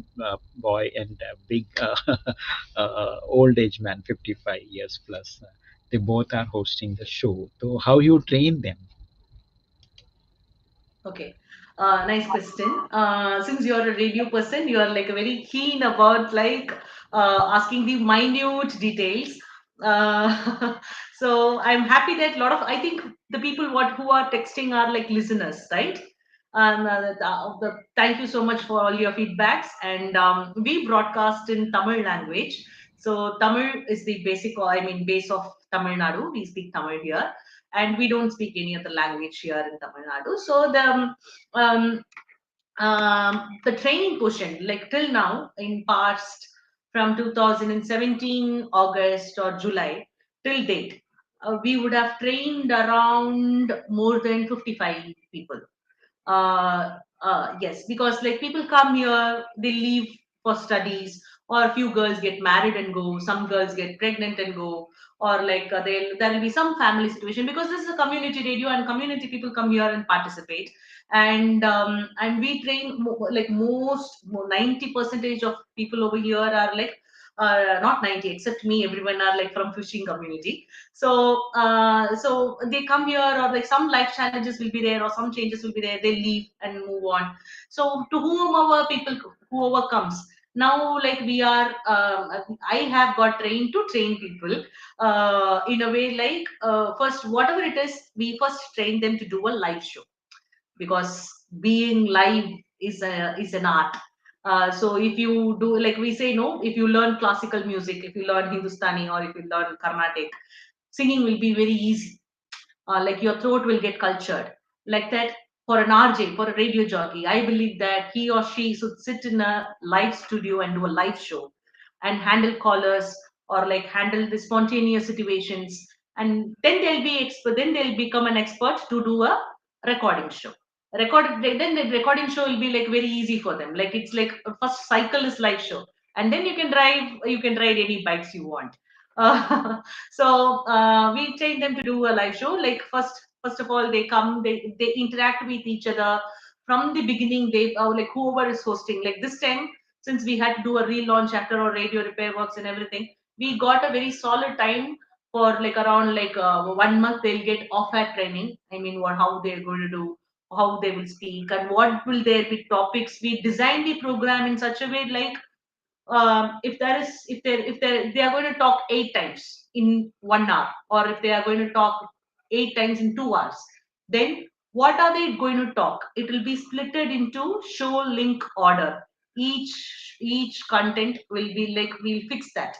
boy and a big old age man 55 years plus they both are hosting the show, so how you train them? Okay. Nice question. Since you're a radio person, you are like very keen about like asking the minute details. So I'm happy that a lot of I think the people what who are texting are like listeners, right? And thank you so much for all your feedbacks. And we broadcast in Tamil language. So Tamil is the basic, I mean, base of Tamil Nadu. We speak Tamil here and we don't speak any other language here in Tamil Nadu. So um, the training portion, like till now, in past from 2017 August or July till date, we would have trained around more than 55 people. Yes, because like people come here, they leave for studies, or a few girls get married and go, some girls get pregnant and go, or like there will be some family situation because this is a community radio and community people come here and participate, and we train like most 90 percentage of people over here are like not 90 except me, everyone are like from fishing community. So they come here or like some life challenges will be there or some changes will be there, they leave and move on. So to whomever people, whoever comes, now like we are I have got trained to train people in a way like first whatever it is, we first train them to do a live show, because being live is an art. So if you do, like we say, no, if you learn classical music, if you learn Hindustani or if you learn Carnatic, singing will be very easy. Like your throat will get cultured like that. For an RJ, for a radio jockey, I believe that he or she should sit in a live studio and do a live show, and handle callers, or like handle the spontaneous situations. And then they'll be expert, then they'll become an expert to do a recording show. Then the recording show will be like very easy for them. Like it's like first cycle is live show, and then you can ride any bikes you want. uh, we train them to do a live show. Like first of all, they come, they interact with each other from the beginning. They like whoever is hosting, like this time, since we had to do a relaunch after our radio repair works and everything, we got a very solid time for like around like 1 month. They'll get off air training. I mean, what, how they're going to do, how they will speak, and what will there be topics. We design the program in such a way, like if there is if they are going to talk 8 times in 1 hour, or if they are going to talk 8 times in 2 hours, then what are they going to talk? It will be splitted into show link order. Each content will be like, we'll fix that.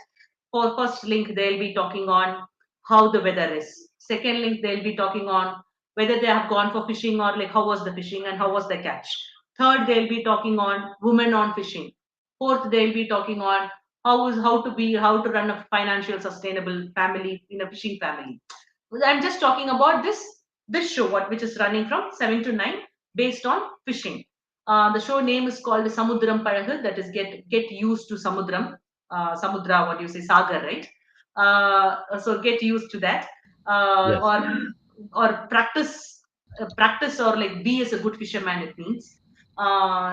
For first link, they'll be talking on how the weather is. Second link, they'll be talking on whether they have gone for fishing, or like how was the fishing and how was the catch. Third, they'll be talking on women on fishing. Fourth, they'll be talking on how to run a financial sustainable family in a fishing family. I'm just talking about this show, which is running from 7 to 9, based on fishing. The show name is called Samudram Paragal. That is get used to Samudram, Samudra. What do you say, Sagar, right? So get used to that, Yes. or practice, or like be as a good fisherman. It means.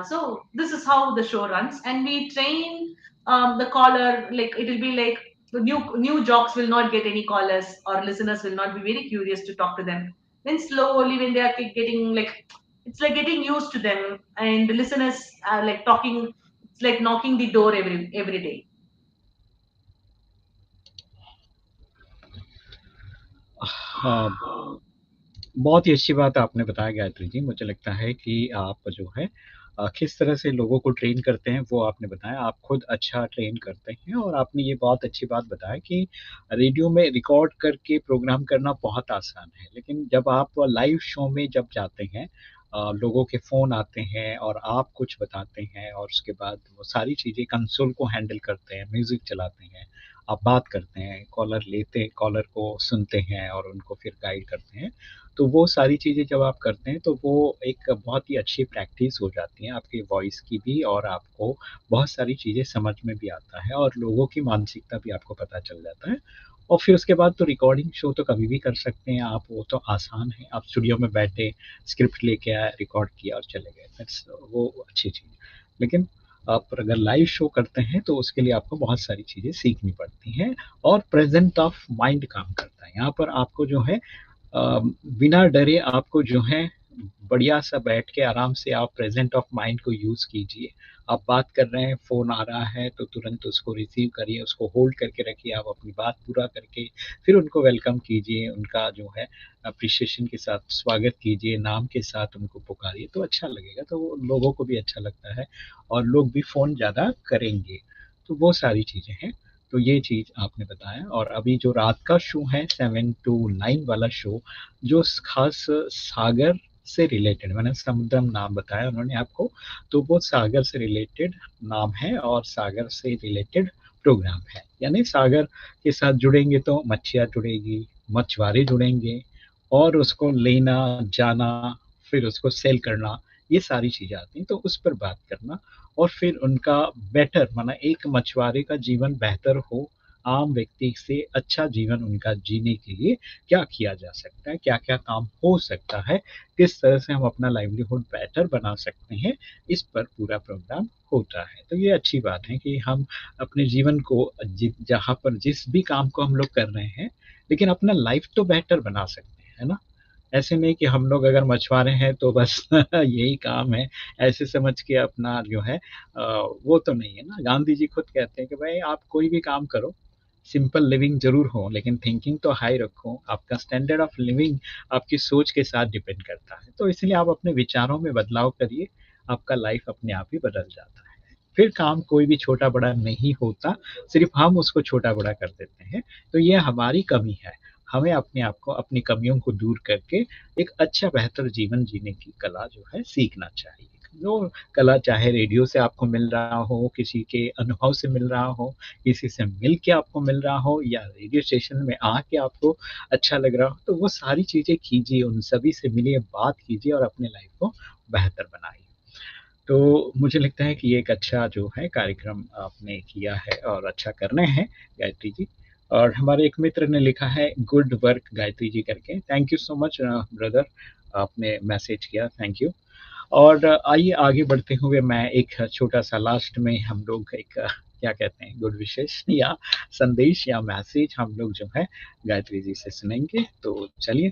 So this is how the show runs, and we train the caller. Like it will be like the new jocks will not get any callers, or listeners will not be very curious to talk to them. Then slowly, when they are getting like, it's like getting used to them, and the listeners are like talking. It's like knocking the door every day. हाँ, बहुत ही अच्छी बात आपने बताया गायत्री जी। मुझे लगता है कि आप जो है किस तरह से लोगों को ट्रेन करते हैं वो आपने बताया। आप खुद अच्छा ट्रेन करते हैं और आपने ये बहुत अच्छी बात बताया कि रेडियो में रिकॉर्ड करके प्रोग्राम करना बहुत आसान है। लेकिन जब आप लाइव शो में जब जाते हैं लोगों के फ़ोन आते हैं और आप कुछ बताते हैं और उसके बाद वो सारी चीज़ें कंसोल को हैंडल करते हैं, म्यूज़िक चलाते हैं, आप बात करते हैं, कॉलर लेते हैं, कॉलर को सुनते हैं और उनको फिर गाइड करते हैं। तो वो सारी चीज़ें जब आप करते हैं तो वो एक बहुत ही अच्छी प्रैक्टिस हो जाती है आपकी वॉइस की भी और आपको बहुत सारी चीज़ें समझ में भी आता है और लोगों की मानसिकता भी आपको पता चल जाता है। और फिर उसके बाद तो रिकॉर्डिंग शो तो कभी भी कर सकते हैं आप, वो तो आसान है। आप स्टूडियो में बैठे, स्क्रिप्ट लेके आए, रिकॉर्ड किया और चले गए, दैट्स वो अच्छी चीज़। लेकिन आप अगर लाइव शो करते हैं तो उसके लिए आपको बहुत सारी चीज़ें सीखनी पड़ती हैं और प्रेज़ेंट ऑफ माइंड काम करता है। यहाँ पर आपको जो है बिना डरे आपको जो है बढ़िया सा बैठ के आराम से आप प्रेजेंट ऑफ माइंड को यूज़ कीजिए। आप बात कर रहे हैं, फ़ोन आ रहा है तो तुरंत उसको रिसीव करिए, उसको होल्ड करके रखिए, आप अपनी बात पूरा करके फिर उनको वेलकम कीजिए, उनका जो है एप्रिसिएशन के साथ स्वागत कीजिए, नाम के साथ उनको पुकारिए तो अच्छा लगेगा, तो वो लोगों को भी अच्छा लगता है और लोग भी फ़ोन ज़्यादा करेंगे। तो वो सारी चीज़ें हैं। तो ये चीज़ आपने बताया और अभी जो रात का शो है 7 टू 9 वाला शो जो ख़ास सागर से रिलेटेड, मैंने समुद्रम नाम बताया उन्होंने आपको, तो वो सागर से रिलेटेड नाम है और सागर से रिलेटेड प्रोग्राम है। यानी सागर के साथ जुड़ेंगे तो मच्छियाँ जुड़ेगी, मछुआरे जुड़ेंगे और उसको लेना, जाना, फिर उसको सेल करना, ये सारी चीज़ें आती हैं, तो उस पर बात करना और फिर उनका बेटर माना एक मछुआरे का जीवन बेहतर हो, आम व्यक्ति से अच्छा जीवन उनका जीने के लिए क्या किया जा सकता है, क्या-क्या काम हो सकता है, किस तरह से हम अपना लाइवलीहुड बेटर बना सकते हैं, इस पर पूरा प्रोग्राम होता है। तो ये अच्छी बात है कि हम अपने जीवन को जहाँ पर जिस भी काम को हम लोग कर रहे हैं, लेकिन अपना लाइफ तो बेहतर बना सकते हैं, है ना? ऐसे नहीं कि हम लोग अगर मछुआरे हैं तो बस यही काम है, ऐसे समझ के अपना जो है वो तो नहीं है ना। गांधी जी खुद कहते हैं कि भाई आप कोई भी काम करो, सिंपल लिविंग ज़रूर हो लेकिन थिंकिंग तो हाई रखो, आपका स्टैंडर्ड ऑफ लिविंग आपकी सोच के साथ डिपेंड करता है। तो इसलिए आप अपने विचारों में बदलाव करिए, आपका लाइफ अपने आप ही बदल जाता है। फिर काम कोई भी छोटा-बड़ा नहीं होता, सिर्फ़ हम उसको छोटा-बड़ा कर देते हैं, तो ये हमारी कमी है। हमें अपने आप को अपनी कमियों को दूर करके एक अच्छा बेहतर जीवन जीने की कला जो है सीखना चाहिए। जो कला चाहे रेडियो से आपको मिल रहा हो, किसी के अनुभव से मिल रहा हो, किसी से मिल के आपको मिल रहा हो या रेडियो स्टेशन में आके आपको अच्छा लग रहा हो, तो वो सारी चीज़ें कीजिए, उन सभी से मिलिए, बात कीजिए और अपने लाइफ़ को बेहतर बनाइए। तो मुझे लगता है कि ये एक अच्छा जो है कार्यक्रम आपने किया है और अच्छा कर रहे हैं गायत्री जी। और हमारे एक मित्र ने लिखा है गुड वर्क गायत्री जी करके। Thank you so much brother, आपने मैसेज किया, थैंक यू। और आइए आगे बढ़ते हुए मैं एक छोटा-सा लास्ट में हम लोग एक क्या कहते हैं गुड विशेस या संदेश या मैसेज हम लोग जो है गायत्री जी से सुनेंगे। तो चलिए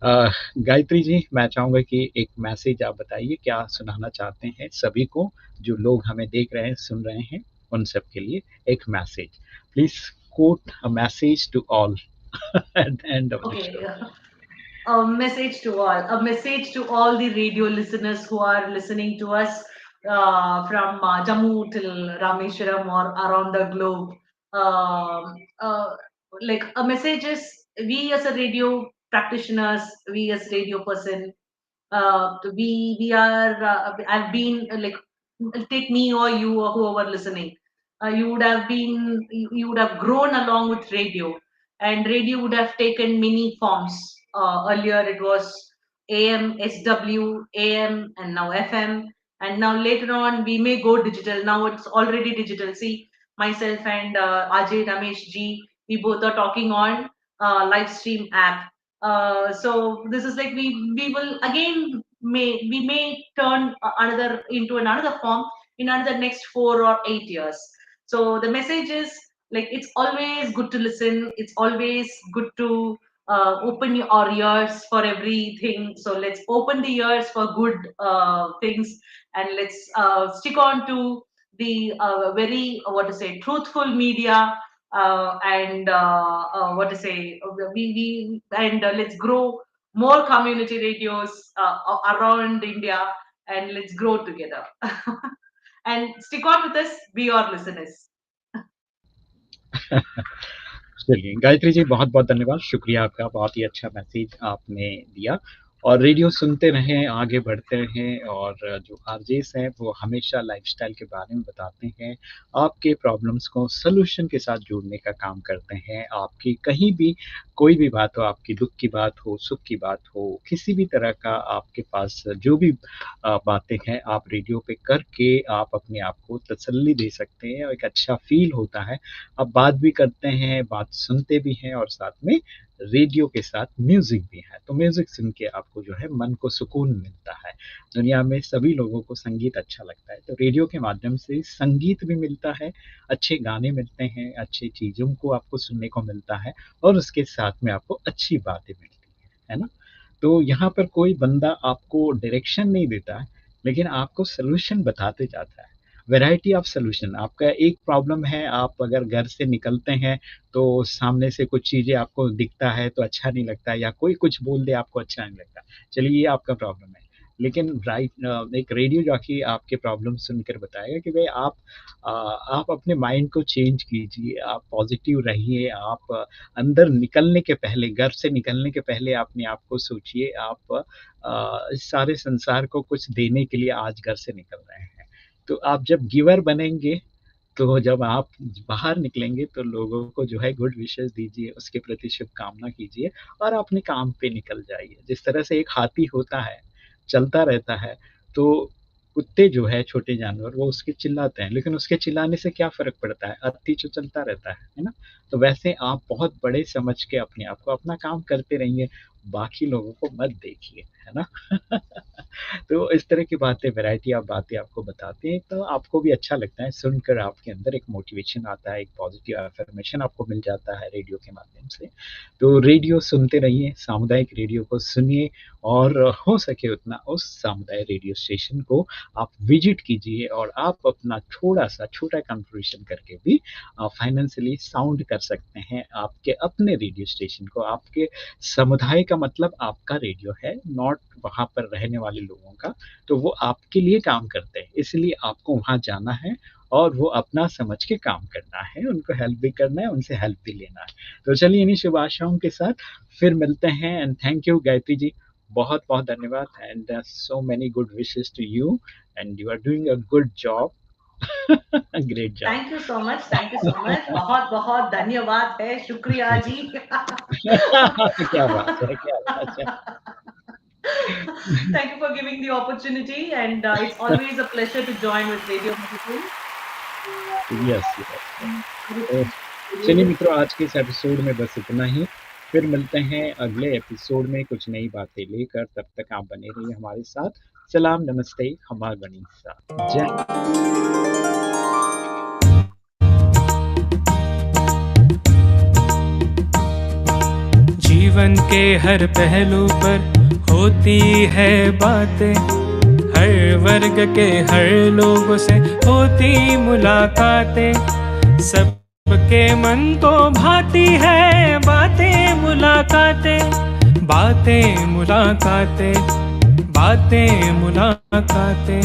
गायत्री जी, मैं चाहूँगा कि एक मैसेज आप बताइए, क्या सुनाना चाहते हैं सभी को, जो लोग हमें देख रहे हैं, सुन रहे हैं, उन सब के लिए एक message. Please quote a message to all at the end of the Okay. Show. A message to all the radio listeners who are listening to us from Jammu till Rameshwaram or around the globe. Um like a message is, we as a radio practitioners, we as radio person, we are I've been like, take me or you or whoever listening, you would have been, you would have grown along with radio, and radio would have taken many forms. Earlier it was AM, SW, AM, and now FM, and now later on we may go digital. Now it's already digital. See, myself and Ajay, Ramesh ji, we both are talking on live stream app. So this is like, we will again may turn another into another form in another next 4 or 8 years. So the message is like, it's always good to listen. It's always good to open your ears for everything. So let's open the ears for good things, and let's stick on to the very what to say truthful media, and what to say we and let's grow more community radios around India, and let's grow together. And stick on with us, be our listeners. चलिए, गायत्री जी बहुत-बहुत धन्यवाद, शुक्रिया आपका, बहुत ही अच्छा message आपने दिया और रेडियो सुनते रहें, आगे बढ़ते रहें और जो आरजेस हैं, वो हमेशा लाइफ़स्टाइल के बारे में बताते हैं, आपके प्रॉब्लम्स को सॉल्यूशन के साथ जोड़ने का काम करते हैं, आपकी कहीं भी कोई भी बात हो, आपकी दुःख की बात हो, सुख की बात हो, किसी भी तरह का आपके पास जो भी बातें हैं, आप रेडियो पे करके आप अपने आप को तसल्ली दे सकते हैं और एक अच्छा फ़ील होता है। आप बात भी करते हैं, बात सुनते भी हैं और साथ में रेडियो के साथ म्यूज़िक भी है। तो म्यूज़िक सुन के आपको जो है मन को सुकून मिलता है। दुनिया में सभी लोगों को संगीत अच्छा लगता है, तो रेडियो के माध्यम से संगीत भी मिलता है, अच्छे गाने मिलते हैं, अच्छी चीज़ों को आपको सुनने को मिलता है और उसके साथ में आपको अच्छी बातें मिलती हैं, है ना? तो यहाँ पर कोई बंदा आपको डायरेक्शन नहीं देता है, लेकिन आपको सॉल्यूशन बताते जाता है। वैरायटी ऑफ सॉल्यूशन, आपका एक प्रॉब्लम है, आप अगर घर से निकलते हैं, तो सामने से कुछ चीज़ें आपको दिखता है, तो अच्छा नहीं लगता है या कोई कुछ बोल दे आपको अच्छा नहीं लगता। चलिए ये आपका प्रॉब्लम है। लेकिन एक रेडियो जॉकी आपके प्रॉब्लम सुनकर बताएगा कि भई आप अपने माइंड को चेंज कीजिए, आप पॉज़िटिव रहिए, आप अंदर निकलने के पहले, घर से निकलने के पहले अपने आप को सोचिए, आप इस सारे संसार को कुछ देने के लिए आज घर से निकल रहे हैं। तो आप जब गिवर बनेंगे, तो जब आप बाहर निकलेंगे तो लोगों को जो है गुड विशेस दीजिए, उसके प्रति शुभकामना कीजिए और अपने काम पे निकल जाइए। जिस तरह से एक हाथी होता है, चलता रहता है, तो कुत्ते जो है छोटे जानवर वो उसके चिल्लाते हैं, लेकिन उसके चिल्लाने से क्या फ़र्क पड़ता है? हाथी तो चलता रहता है ना? तो वैसे आप बहुत बड़े समझ के अपने आप को अपना काम करते रहिए, बाकी लोगों को मत देखिए, है ना? तो इस तरह की बातें वैरायटी ऑफ बातें आपको बताते हैं, तो आपको भी अच्छा लगता है सुनकर, आपके अंदर एक मोटिवेशन आता है, एक पॉज़िटिव अफ़र्मेशन आपको मिल जाता है रेडियो के माध्यम से। तो रेडियो सुनते रहिए, सामुदायिक रेडियो को सुनिए और हो सके उतना उस सामुदायिक रेडियो स्टेशन को आप विज़िट कीजिए और आप अपना थोड़ा-सा छोटा कंट्रीब्यूशन करके भी फाइनेंशियली साउंड कर सकते हैं आपके अपने रेडियो स्टेशन को। आपके समुदाय का मतलब आपका रेडियो है, नॉट वहाँ पर रहने वाले लोगों का, तो वो आपके लिए काम करते हैं, इसलिए आपको वहाँ जाना है और वो अपना समझ के काम करना है, उनको हेल्प भी करना है, उनसे हेल्प भी लेना है। तो चलिए इन्हीं शुभ आशाओं के साथ फिर मिलते हैं and thank you Gayatri ji, बहुत-बहुत धन्यवाद and so many good wishes to you and you are doing a good job. Great job. Thank you so much, thank you so much, बहुत बहुत धन्यवाद है, शुक्रिया जी. क्या बात है, क्या बात है. Thank you for giving the opportunity, and it's always a pleasure to join with Radio Madhuban. Yes, yes. तो चलिए मित्रों, आज के इस एपिसोड में बस इतना ही. फिर मिलते हैं अगले एपिसोड में कुछ नई बातें लेकर. तब तक आप बने रहिए हमारे साथ. सलाम, नमस्ते, हमार बनी सा. जय हिंद. जीवन के हर पहलू पर होती है बातें, हर वर्ग के हर लोगों से होती मुलाकातें, सबके मन को भाती है बातें मुलाकातें, बातें मुलाकातें, बातें मुलाकातें.